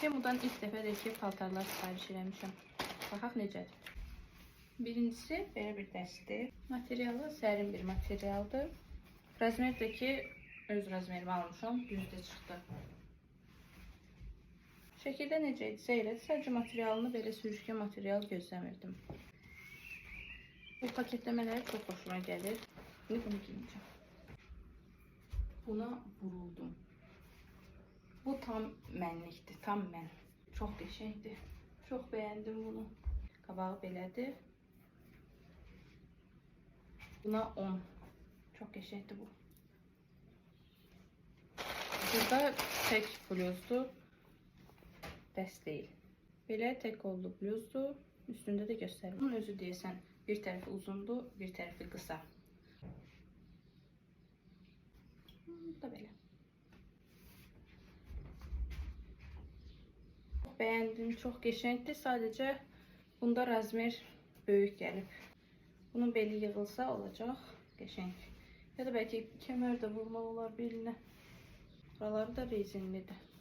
Temu'dan ilk dəfə də ki, paltarlar sipariş eləmişəm. Baxaq necədir. Birincisi belə bir dəstdir. Materialı sərin bir materialdır. Razmer də ki, öz razmerimi almışam, düzdə çıxdı. Şəkildə necə idisə elədi, sadəcə materialını belə sürüşkən material gözləmirdim. Bu paketləmələri çox xoşuma gəlir. İndi bunu giyinəcəm. Buna vuruldum. Bu tam mənlikdir, tam mən. Çox qəşəngdir. Çox bəyəndim bunu. Qabağı belədir. Buna 10. Çox qəşəngdir bu. Burada tək bluzdur. Dəst deyil. Belə tək qollu bluzdur. Üstündə də göstərim. Bunun özü deyəsən bir tərəfi uzundur, bir tərəfi qısa. Bu da belə. Çox bəyəndim, çox qəşəngdir. Sadəcə bunda razmer böyük gəlib. Bunun beli yığılsa olacaq, qəşəng. Ya da bəlkə kəmər də vurmaq olar belinə. Buraları da rezinlidir.